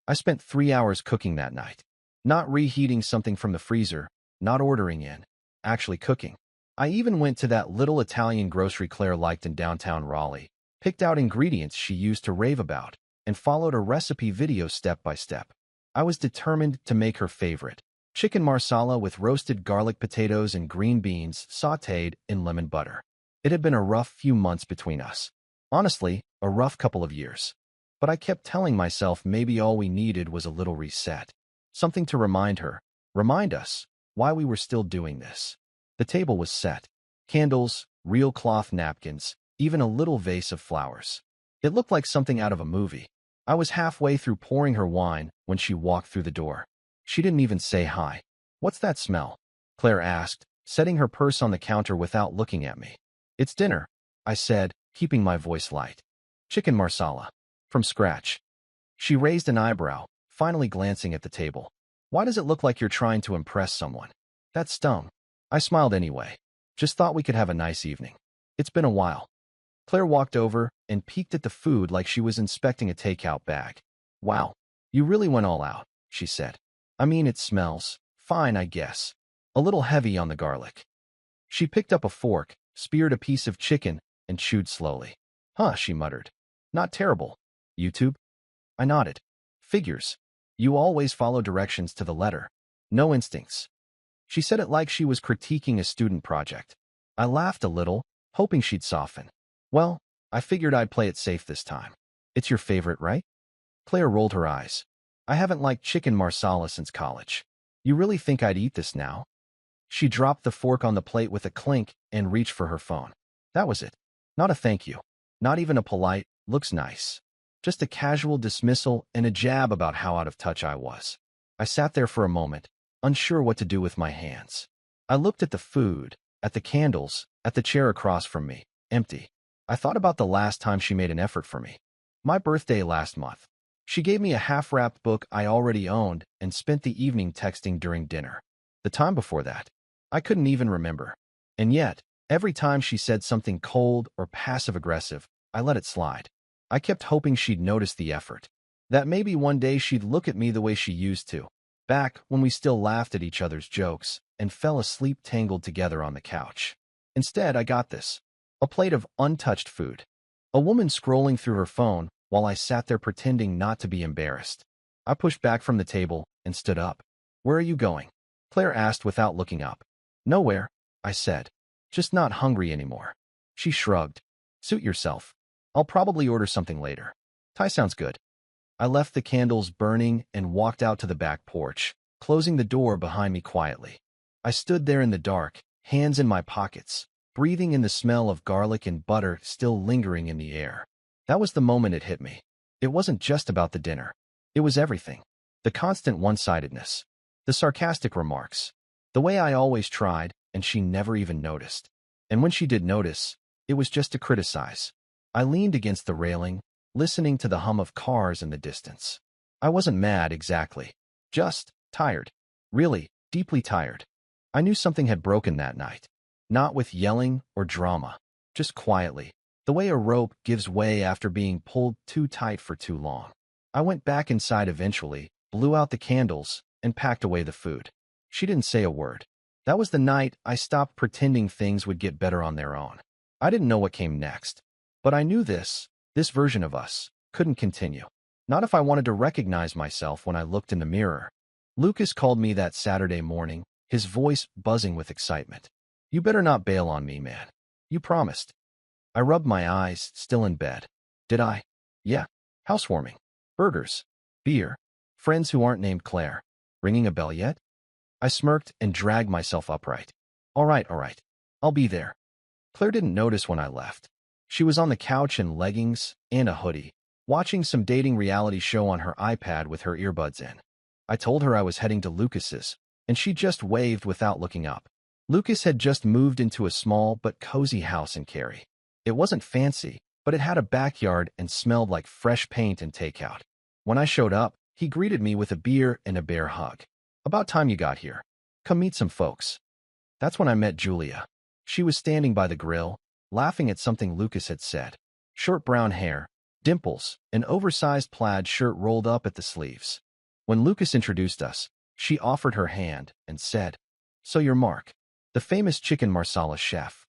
I spent 3 hours cooking that night. Not reheating something from the freezer, not ordering in, actually cooking. I even went to that little Italian grocery Claire liked in downtown Raleigh, picked out ingredients she used to rave about, and followed a recipe video step by step. I was determined to make her favorite: chicken marsala with roasted garlic potatoes and green beans sautéed in lemon butter. It had been a rough few months between us. Honestly, a rough couple of years. But I kept telling myself maybe all we needed was a little reset. Something to remind us, why we were still doing this. The table was set. Candles, real cloth napkins, even a little vase of flowers. It looked like something out of a movie. I was halfway through pouring her wine when she walked through the door. She didn't even say hi. "What's that smell?" Claire asked, setting her purse on the counter without looking at me. "It's dinner," I said, keeping my voice light. "Chicken marsala. From scratch." She raised an eyebrow, finally glancing at the table. "Why does it look like you're trying to impress someone?" That stung. I smiled anyway. "Just thought we could have a nice evening. It's been a while." Claire walked over and peeked at the food like she was inspecting a takeout bag. "Wow, you really went all out," she said. "I mean, it smells fine, I guess. A little heavy on the garlic." She picked up a fork, speared a piece of chicken, and chewed slowly. "Huh," she muttered. "Not terrible. YouTube?" I nodded. "Figures. You always follow directions to the letter. No instincts." She said it like she was critiquing a student project. I laughed a little, hoping she'd soften. "Well, I figured I'd play it safe this time. It's your favorite, right?" Claire rolled her eyes. "I haven't liked chicken marsala since college. You really think I'd eat this now?" She dropped the fork on the plate with a clink and reached for her phone. That was it. Not a thank you. Not even a polite, "Looks nice." Just a casual dismissal and a jab about how out of touch I was. I sat there for a moment, unsure what to do with my hands. I looked at the food, at the candles, at the chair across from me, empty. I thought about the last time she made an effort for me. My birthday last month. She gave me a half-wrapped book I already owned and spent the evening texting during dinner. The time before that, I couldn't even remember. And yet, every time she said something cold or passive-aggressive, I let it slide. I kept hoping she'd notice the effort. That maybe one day she'd look at me the way she used to, back when we still laughed at each other's jokes and fell asleep tangled together on the couch. Instead, I got this: a plate of untouched food. A woman scrolling through her phone while I sat there pretending not to be embarrassed. I pushed back from the table and stood up. "Where are you going?" Claire asked without looking up. "Nowhere," I said. "Just not hungry anymore." She shrugged. "Suit yourself. I'll probably order something later." "Thai sounds good." I left the candles burning and walked out to the back porch, closing the door behind me quietly. I stood there in the dark, hands in my pockets, breathing in the smell of garlic and butter still lingering in the air. That was the moment it hit me. It wasn't just about the dinner. It was everything. The constant one-sidedness. The sarcastic remarks. The way I always tried, and she never even noticed. And when she did notice, it was just to criticize. I leaned against the railing, listening to the hum of cars in the distance. I wasn't mad exactly. Just tired. Really, deeply tired. I knew something had broken that night. Not with yelling or drama. Just quietly. The way a rope gives way after being pulled too tight for too long. I went back inside eventually, blew out the candles, and packed away the food. She didn't say a word. That was the night I stopped pretending things would get better on their own. I didn't know what came next. But I knew this version of us, couldn't continue. Not if I wanted to recognize myself when I looked in the mirror. Lucas called me that Saturday morning, his voice buzzing with excitement. "You better not bail on me, man. You promised." I rubbed my eyes, still in bed. "Did I?" "Yeah. Housewarming. Burgers. Beer. Friends who aren't named Claire. Ringing a bell yet?" I smirked and dragged myself upright. All right. I'll be there." Claire didn't notice when I left. She was on the couch in leggings and a hoodie, watching some dating reality show on her iPad with her earbuds in. I told her I was heading to Lucas's, and she just waved without looking up. Lucas had just moved into a small but cozy house in Cary. It wasn't fancy, but it had a backyard and smelled like fresh paint and takeout. When I showed up, he greeted me with a beer and a bear hug. "About time you got here. Come meet some folks." That's when I met Julia. She was standing by the grill, laughing at something Lucas had said. Short brown hair, Dimples, an oversized plaid shirt rolled up at the sleeves. When Lucas introduced us, she offered her hand and said, "So you're Mark, the famous chicken marsala chef."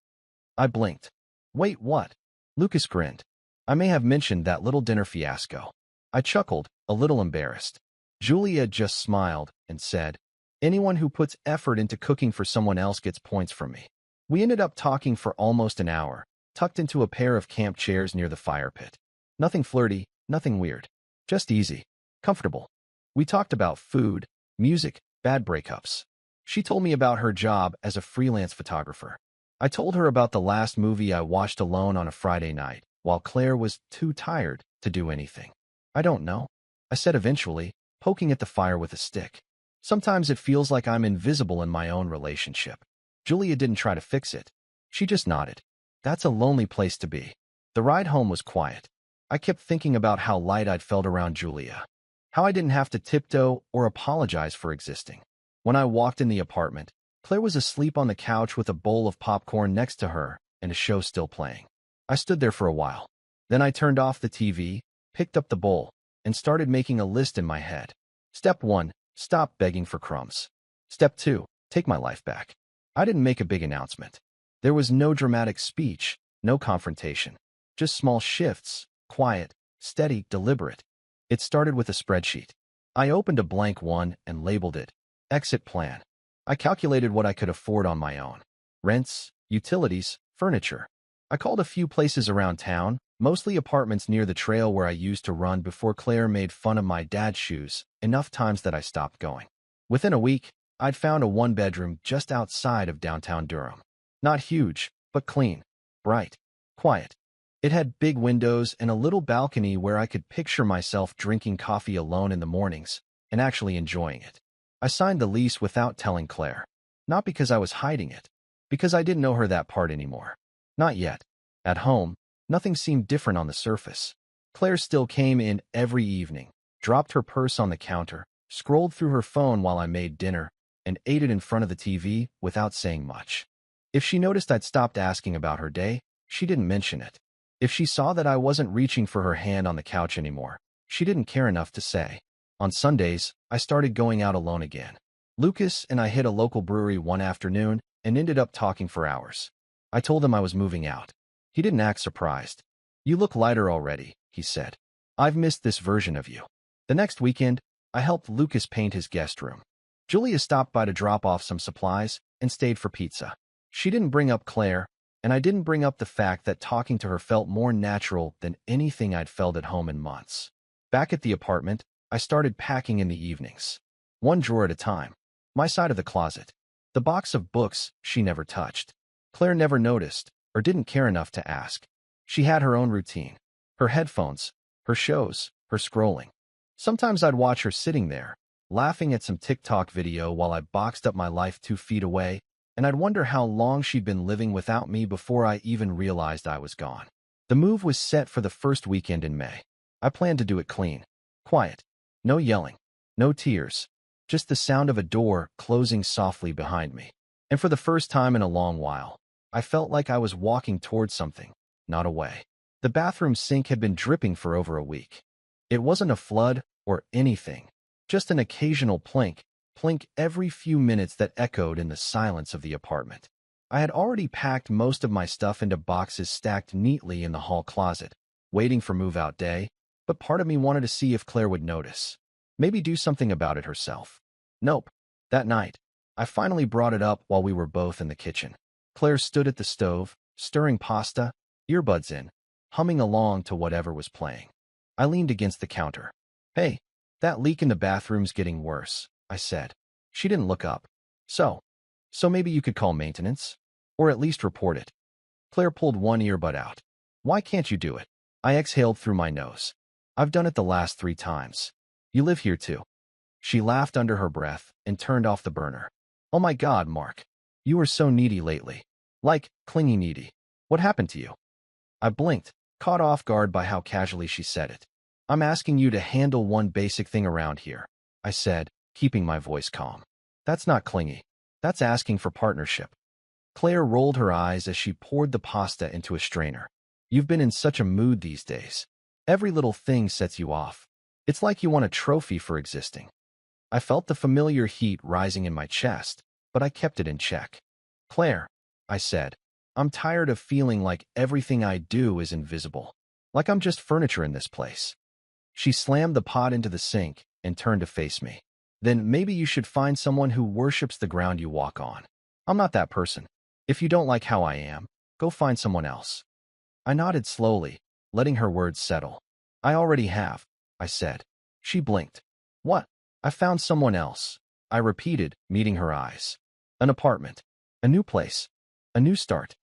I blinked. "Wait, what?" Lucas grinned. "I may have mentioned that little dinner fiasco." I chuckled, a little embarrassed. Julia just smiled and said, "Anyone who puts effort into cooking for someone else gets points from me." We ended up talking for almost an hour, tucked into a pair of camp chairs near the fire pit. Nothing flirty, nothing weird. Just easy, comfortable. We talked about food, music, bad breakups. She told me about her job as a freelance photographer. I told her about the last movie I watched alone on a Friday night, while Claire was too tired to do anything. "I don't know," I said eventually, poking at the fire with a stick. "Sometimes it feels like I'm invisible in my own relationship." Julia didn't try to fix it. She just nodded. That's a lonely place to be. The ride home was quiet. I kept thinking about how light I'd felt around Julia. How I didn't have to tiptoe or apologize for existing. When I walked in the apartment, Claire was asleep on the couch with a bowl of popcorn next to her and a show still playing. I stood there for a while. Then I turned off the TV, picked up the bowl, and started making a list in my head. Step 1, stop begging for crumbs. Step 2, take my life back. I didn't make a big announcement. There was no dramatic speech, no confrontation. Just small shifts, quiet, steady, deliberate. It started with a spreadsheet. I opened a blank one and labeled it Exit Plan. I calculated what I could afford on my own. Rents, utilities, furniture. I called a few places around town, mostly apartments near the trail where I used to run before Claire made fun of my dad's shoes, enough times that I stopped going. Within a week, I'd found a one-bedroom just outside of downtown Durham. Not huge, but clean, bright, quiet. It had big windows and a little balcony where I could picture myself drinking coffee alone in the mornings and actually enjoying it. I signed the lease without telling Claire. Not because I was hiding it, because I didn't know her that part anymore. Not yet. At home, nothing seemed different on the surface. Claire still came in every evening, dropped her purse on the counter, scrolled through her phone while I made dinner, and ate it in front of the TV without saying much. If she noticed I'd stopped asking about her day, she didn't mention it. If she saw that I wasn't reaching for her hand on the couch anymore, she didn't care enough to say. On Sundays, I started going out alone again. Lucas and I hit a local brewery one afternoon and ended up talking for hours. I told him I was moving out. He didn't act surprised. "You look lighter already," he said. "I've missed this version of you." The next weekend, I helped Lucas paint his guest room. Julia stopped by to drop off some supplies and stayed for pizza. She didn't bring up Claire, and I didn't bring up the fact that talking to her felt more natural than anything I'd felt at home in months. Back at the apartment, I started packing in the evenings. One drawer at a time. My side of the closet. The box of books she never touched. Claire never noticed, or didn't care enough to ask. She had her own routine. Her headphones, her shows, her scrolling. Sometimes I'd watch her sitting there, laughing at some TikTok video while I boxed up my life 2 feet away, and I'd wonder how long she'd been living without me before I even realized I was gone. The move was set for the first weekend in May. I planned to do it clean. Quiet. No yelling. No tears. Just the sound of a door closing softly behind me. And for the first time in a long while, I felt like I was walking towards something, not away. The bathroom sink had been dripping for over a week. It wasn't a flood or anything, just an occasional plink every few minutes that echoed in the silence of the apartment. I had already packed most of my stuff into boxes stacked neatly in the hall closet, waiting for move-out day, but part of me wanted to see if Claire would notice. Maybe do something about it herself. Nope. That night, I finally brought it up while we were both in the kitchen. Claire stood at the stove, stirring pasta, earbuds in, humming along to whatever was playing. I leaned against the counter. "Hey, that leak in the bathroom's getting worse," I said. She didn't look up. So maybe you could call maintenance? Or at least report it." Claire pulled one earbud out. "Why can't you do it?" I exhaled through my nose. "I've done it the last 3 times. You live here too." She laughed under her breath and turned off the burner. "Oh my God, Mark. You are so needy lately. Like, clingy needy. What happened to you?" I blinked, caught off guard by how casually she said it. "I'm asking you to handle one basic thing around here," I said, keeping my voice calm. "That's not clingy. That's asking for partnership." Claire rolled her eyes as she poured the pasta into a strainer. "You've been in such a mood these days. Every little thing sets you off. It's like you won a trophy for existing. I felt the familiar heat rising in my chest, but I kept it in check. Claire, I said, I'm tired of feeling like everything I do is invisible. Like I'm just furniture in this place. She slammed the pot into the sink and turned to face me. Then maybe you should find someone who worships the ground you walk on. I'm not that person. If you don't like how I am, go find someone else. I nodded slowly, letting her words settle. I already have, I said. She blinked. What? I found someone else, I repeated, meeting her eyes. An apartment. A new place. A new start.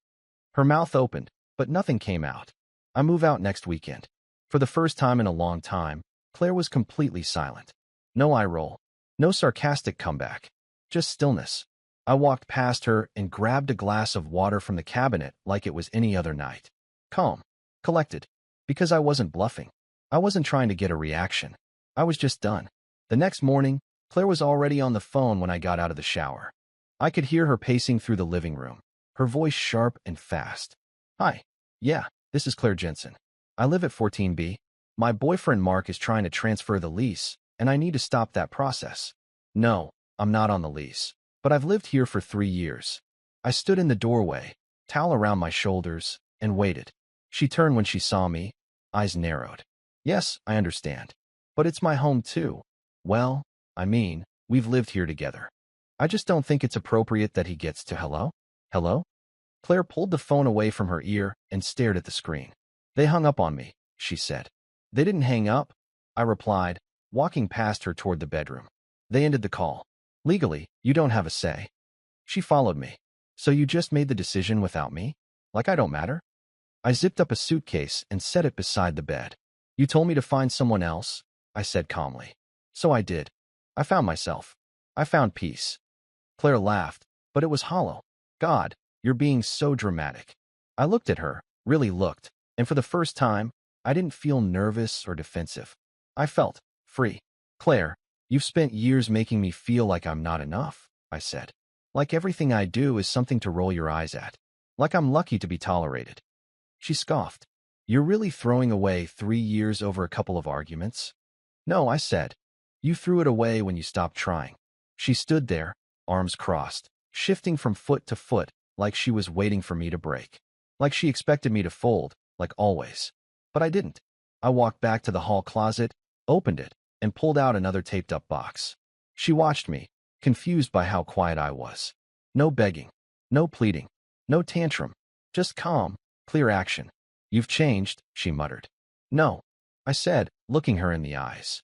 Her mouth opened, but nothing came out. I move out next weekend. For the first time in a long time, Claire was completely silent. No eye roll. No sarcastic comeback. Just stillness. I walked past her and grabbed a glass of water from the cabinet like it was any other night. Calm. Collected. Because I wasn't bluffing. I wasn't trying to get a reaction. I was just done. The next morning, Claire was already on the phone when I got out of the shower. I could hear her pacing through the living room, her voice sharp and fast. Hi. Yeah, this is Claire Jensen. I live at 14B. My boyfriend Mark is trying to transfer the lease, and I need to stop that process. No, I'm not on the lease, but I've lived here for 3 years. I stood in the doorway, towel around my shoulders, and waited. She turned when she saw me, eyes narrowed. Yes, I understand. But it's my home too. Well, I mean, we've lived here together. I just don't think it's appropriate that he gets to hello? Hello? Claire pulled the phone away from her ear and stared at the screen. They hung up on me, she said. They didn't hang up, I replied, walking past her toward the bedroom. They ended the call. Legally, you don't have a say. She followed me. So you just made the decision without me? Like I don't matter? I zipped up a suitcase and set it beside the bed. You told me to find someone else, I said calmly. So I did. I found myself. I found peace. Claire laughed, but it was hollow. God, you're being so dramatic. I looked at her, really looked, and for the first time, I didn't feel nervous or defensive. I felt free. Claire, you've spent years making me feel like I'm not enough, I said. Like everything I do is something to roll your eyes at. Like I'm lucky to be tolerated. She scoffed. You're really throwing away 3 years over a couple of arguments? No, I said. You threw it away when you stopped trying. She stood there, arms crossed, shifting from foot to foot, like she was waiting for me to break. Like she expected me to fold, like always. But I didn't. I walked back to the hall closet, opened it, and pulled out another taped-up box. She watched me, confused by how quiet I was. No begging, no pleading, no tantrum, just calm, clear action. You've changed, she muttered. No, I said, looking her in the eyes.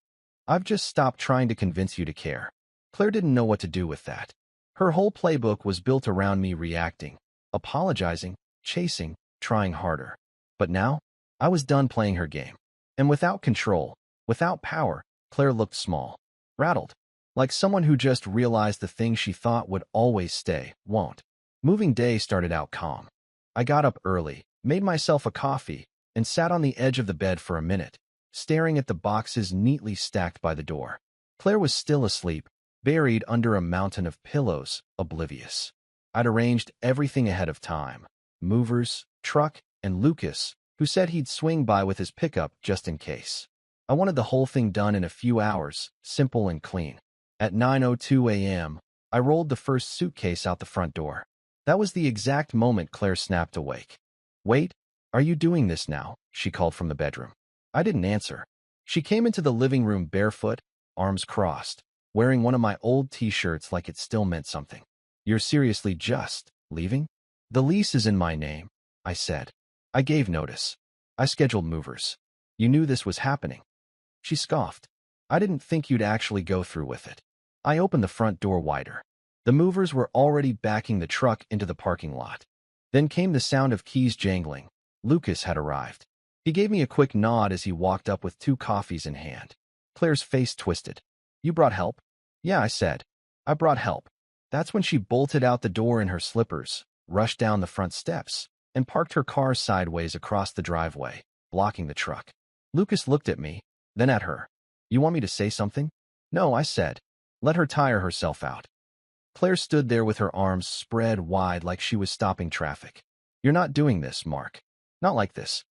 I've just stopped trying to convince you to care. Claire didn't know what to do with that. Her whole playbook was built around me reacting, apologizing, chasing, trying harder. But now, I was done playing her game. And without control, without power, Claire looked small, rattled, like someone who just realized the thing she thought would always stay, won't. Moving day started out calm. I got up early, made myself a coffee, and sat on the edge of the bed for a minute, staring at the boxes neatly stacked by the door. Claire was still asleep, buried under a mountain of pillows, oblivious. I'd arranged everything ahead of time. Movers, truck, and Lucas, who said he'd swing by with his pickup just in case. I wanted the whole thing done in a few hours, simple and clean. At 9:02 a.m., I rolled the first suitcase out the front door. That was the exact moment Claire snapped awake. Wait, are you doing this now? She called from the bedroom. I didn't answer. She came into the living room barefoot, arms crossed, wearing one of my old t-shirts like it still meant something. You're seriously just leaving? The lease is in my name, I said. I gave notice. I scheduled movers. You knew this was happening. She scoffed. I didn't think you'd actually go through with it. I opened the front door wider. The movers were already backing the truck into the parking lot. Then came the sound of keys jangling. Lucas had arrived. He gave me a quick nod as he walked up with 2 coffees in hand. Claire's face twisted. You brought help? Yeah, I said. I brought help. That's when she bolted out the door in her slippers, rushed down the front steps, and parked her car sideways across the driveway, blocking the truck. Lucas looked at me, then at her. You want me to say something? No, I said. Let her tire herself out. Claire stood there with her arms spread wide like she was stopping traffic. You're not doing this, Mark. Not like this.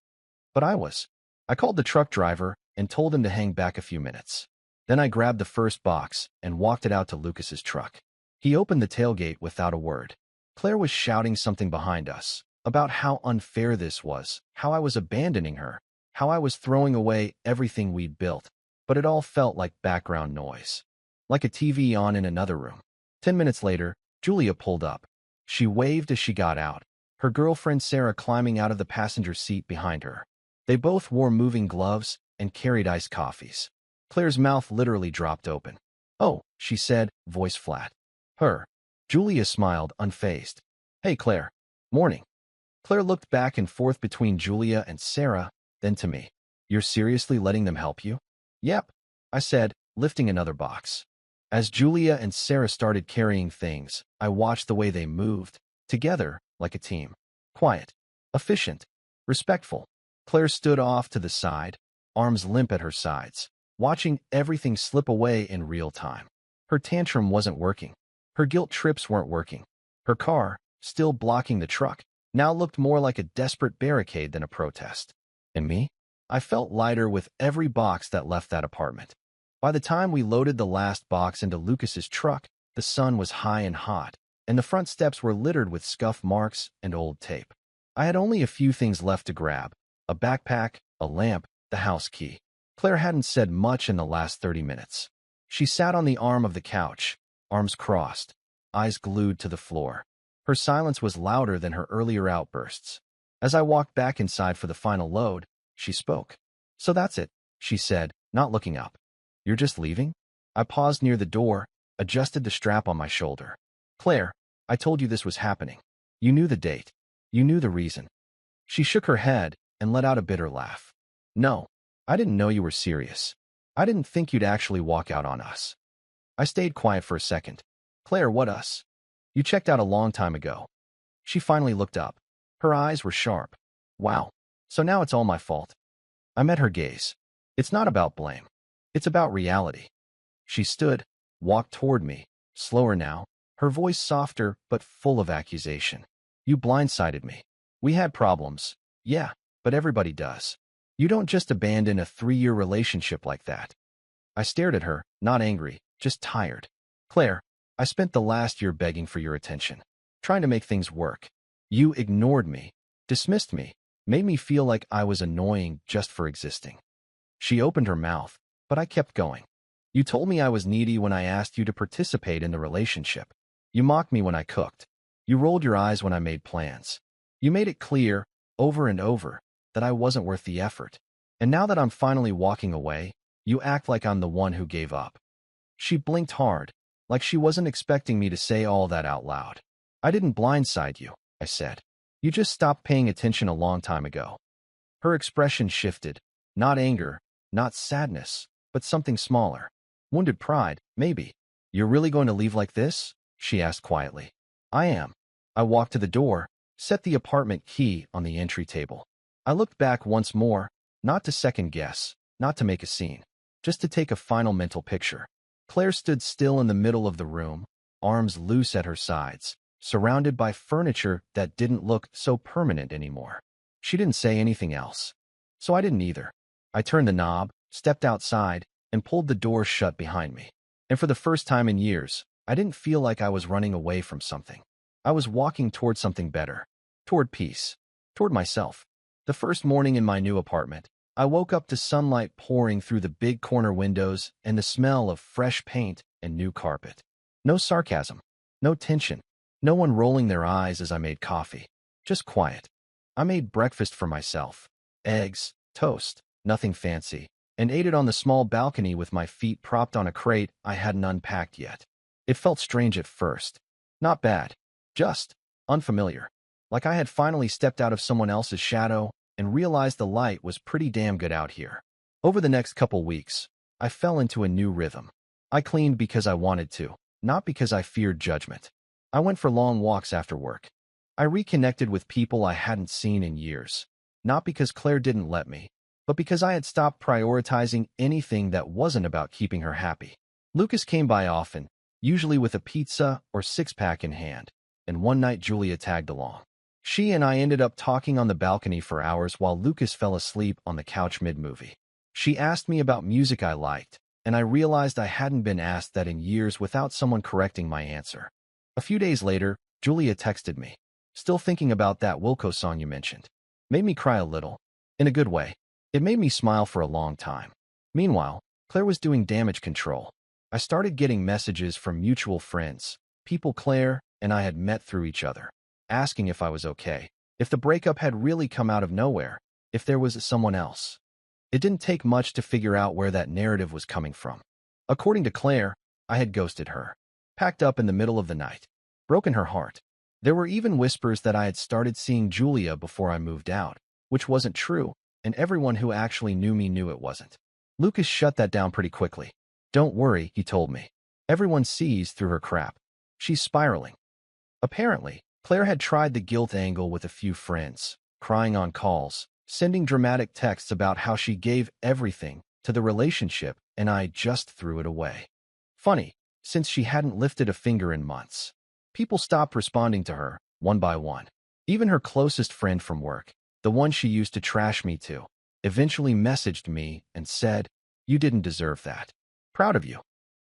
But I was. I called the truck driver and told him to hang back a few minutes. Then I grabbed the first box and walked it out to Lucas's truck. He opened the tailgate without a word. Claire was shouting something behind us about how unfair this was, how I was abandoning her, how I was throwing away everything we'd built, but it all felt like background noise, like a TV on in another room. 10 minutes later, Julia pulled up. She waved as she got out, her girlfriend Sarah climbing out of the passenger seat behind her. They both wore moving gloves and carried iced coffees. Claire's mouth literally dropped open. "Oh," she said, voice flat. "Her." Julia smiled, unfazed. "Hey, Claire." "Morning." Claire looked back and forth between Julia and Sarah, then to me. "You're seriously letting them help you?" "Yep," I said, lifting another box. As Julia and Sarah started carrying things, I watched the way they moved, together, like a team. Quiet, efficient, respectful. Claire stood off to the side, arms limp at her sides, watching everything slip away in real time. Her tantrum wasn't working. Her guilt trips weren't working. Her car, still blocking the truck, now looked more like a desperate barricade than a protest. And me? I felt lighter with every box that left that apartment. By the time we loaded the last box into Lucas's truck, the sun was high and hot, and the front steps were littered with scuff marks and old tape. I had only a few things left to grab: a backpack, a lamp, the house key. Claire hadn't said much in the last 30 minutes. She sat on the arm of the couch, arms crossed, eyes glued to the floor. Her silence was louder than her earlier outbursts. As I walked back inside for the final load, she spoke. "So that's it," she said, not looking up. "You're just leaving?" I paused near the door, adjusted the strap on my shoulder. "Claire, I told you this was happening. You knew the date. You knew the reason." She shook her head and let out a bitter laugh. "No, I didn't know you were serious. I didn't think you'd actually walk out on us." I stayed quiet for a second. "Claire, what us? You checked out a long time ago." She finally looked up. Her eyes were sharp. "Wow, so now it's all my fault." I met her gaze. "It's not about blame. It's about reality." She stood, walked toward me, slower now, her voice softer but full of accusation. "You blindsided me. We had problems, yeah, but everybody does. You don't just abandon a 3-year relationship like that." I stared at her, not angry, just tired. "Claire, I spent the last year begging for your attention, trying to make things work. You ignored me, dismissed me, made me feel like I was annoying just for existing." She opened her mouth, but I kept going. "You told me I was needy when I asked you to participate in the relationship. You mocked me when I cooked. You rolled your eyes when I made plans. You made it clear, over and over, that I wasn't worth the effort. And now that I'm finally walking away, you act like I'm the one who gave up." She blinked hard, like she wasn't expecting me to say all that out loud. "I didn't blindside you," I said. "You just stopped paying attention a long time ago." Her expression shifted. Not anger, not sadness, but something smaller. Wounded pride, maybe. "You're really going to leave like this?" she asked quietly. "I am." I walked to the door, set the apartment key on the entry table. I looked back once more, not to second guess, not to make a scene, just to take a final mental picture. Claire stood still in the middle of the room, arms loose at her sides, surrounded by furniture that didn't look so permanent anymore. She didn't say anything else, so I didn't either. I turned the knob, stepped outside, and pulled the door shut behind me. And for the first time in years, I didn't feel like I was running away from something. I was walking toward something better, toward peace, toward myself. The first morning in my new apartment, I woke up to sunlight pouring through the big corner windows and the smell of fresh paint and new carpet. No sarcasm, no tension, no one rolling their eyes as I made coffee. Just quiet. I made breakfast for myself. Eggs, toast, nothing fancy, and ate it on the small balcony with my feet propped on a crate I hadn't unpacked yet. It felt strange at first. Not bad. Just unfamiliar. Like I had finally stepped out of someone else's shadow and realized the light was pretty damn good out here. Over the next couple weeks, I fell into a new rhythm. I cleaned because I wanted to, not because I feared judgment. I went for long walks after work. I reconnected with people I hadn't seen in years, not because Claire didn't let me, but because I had stopped prioritizing anything that wasn't about keeping her happy. Lucas came by often, usually with a pizza or six-pack in hand, and one night Julia tagged along. She and I ended up talking on the balcony for hours while Lucas fell asleep on the couch mid-movie. She asked me about music I liked, and I realized I hadn't been asked that in years without someone correcting my answer. A few days later, Julia texted me. Still thinking about that Wilco song you mentioned. Made me cry a little. In a good way. It made me smile for a long time. Meanwhile, Claire was doing damage control. I started getting messages from mutual friends, people Claire and I had met through each other, asking if I was okay, if the breakup had really come out of nowhere, if there was someone else. It didn't take much to figure out where that narrative was coming from. According to Claire, I had ghosted her, packed up in the middle of the night, broken her heart. There were even whispers that I had started seeing Julia before I moved out, which wasn't true, and everyone who actually knew me knew it wasn't. Lucas shut that down pretty quickly. Don't worry, he told me. Everyone sees through her crap. She's spiraling. Apparently, Claire had tried the guilt angle with a few friends, crying on calls, sending dramatic texts about how she gave everything to the relationship and I just threw it away. Funny, since she hadn't lifted a finger in months. People stopped responding to her, one by one. Even her closest friend from work, the one she used to trash me to, eventually messaged me and said, "You didn't deserve that. Proud of you."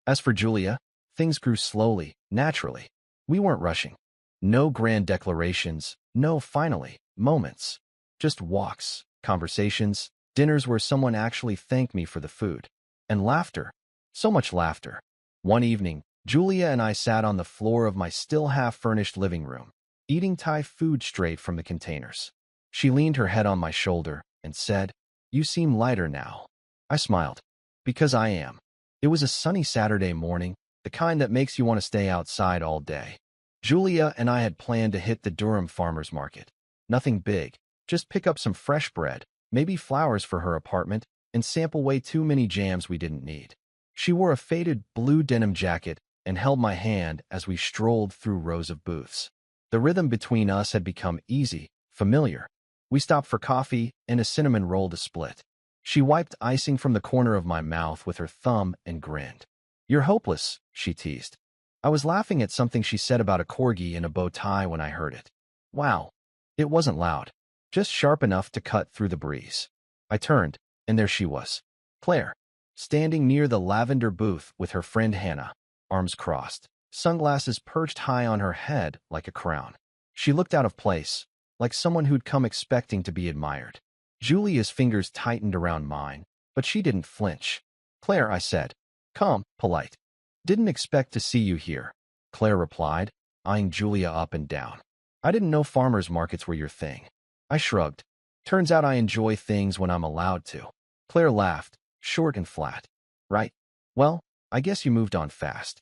As for Julia, things grew slowly, naturally. We weren't rushing. No grand declarations, no finally moments. Just walks, conversations, dinners where someone actually thanked me for the food. And laughter. So much laughter. One evening, Julia and I sat on the floor of my still half-furnished living room, eating Thai food straight from the containers. She leaned her head on my shoulder and said, "You seem lighter now." I smiled. Because I am. It was a sunny Saturday morning, the kind that makes you want to stay outside all day. Julia and I had planned to hit the Durham Farmers Market. Nothing big, just pick up some fresh bread, maybe flowers for her apartment, and sample way too many jams we didn't need. She wore a faded blue denim jacket and held my hand as we strolled through rows of booths. The rhythm between us had become easy, familiar. We stopped for coffee and a cinnamon roll to split. She wiped icing from the corner of my mouth with her thumb and grinned. "You're hopeless," she teased. I was laughing at something she said about a corgi in a bow tie when I heard it. Wow. It wasn't loud, just sharp enough to cut through the breeze. I turned, and there she was. Claire, standing near the lavender booth with her friend Hannah, arms crossed, sunglasses perched high on her head like a crown. She looked out of place, like someone who'd come expecting to be admired. Julia's fingers tightened around mine, but she didn't flinch. "Claire," I said. "Calm, polite." "Didn't expect to see you here," Claire replied, eyeing Julia up and down. "I didn't know farmers markets were your thing." I shrugged. "Turns out I enjoy things when I'm allowed to." Claire laughed, short and flat. "Right. Well, I guess you moved on fast."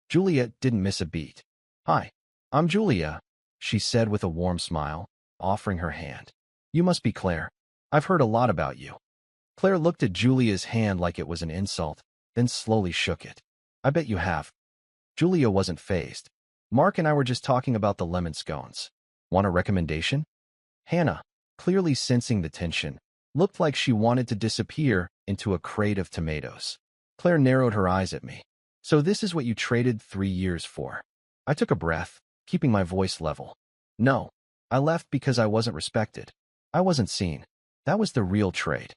Julia didn't miss a beat. "Hi, I'm Julia," she said with a warm smile, offering her hand. "You must be Claire. I've heard a lot about you." Claire looked at Julia's hand like it was an insult, then slowly shook it. "I bet you have." Julia wasn't fazed. "Mark and I were just talking about the lemon scones. Want a recommendation?" Hannah, clearly sensing the tension, looked like she wanted to disappear into a crate of tomatoes. Claire narrowed her eyes at me. "So this is what you traded 3 years for?" I took a breath, keeping my voice level. "No, I left because I wasn't respected. I wasn't seen. That was the real trade."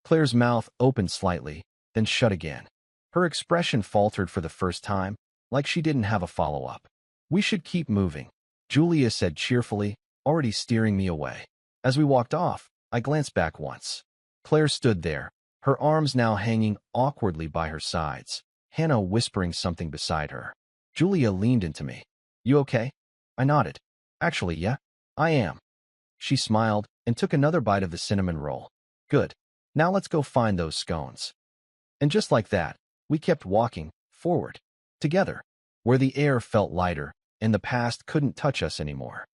Claire's mouth opened slightly, then shut again. Her expression faltered for the first time, like she didn't have a follow-up. "We should keep moving," Julia said cheerfully, already steering me away. As we walked off, I glanced back once. Claire stood there, her arms now hanging awkwardly by her sides, Hannah whispering something beside her. Julia leaned into me. "You okay?" I nodded. "Actually, yeah, I am." She smiled and took another bite of the cinnamon roll. "Good. Now let's go find those scones." And just like that, we kept walking, forward, together, where the air felt lighter and the past couldn't touch us anymore.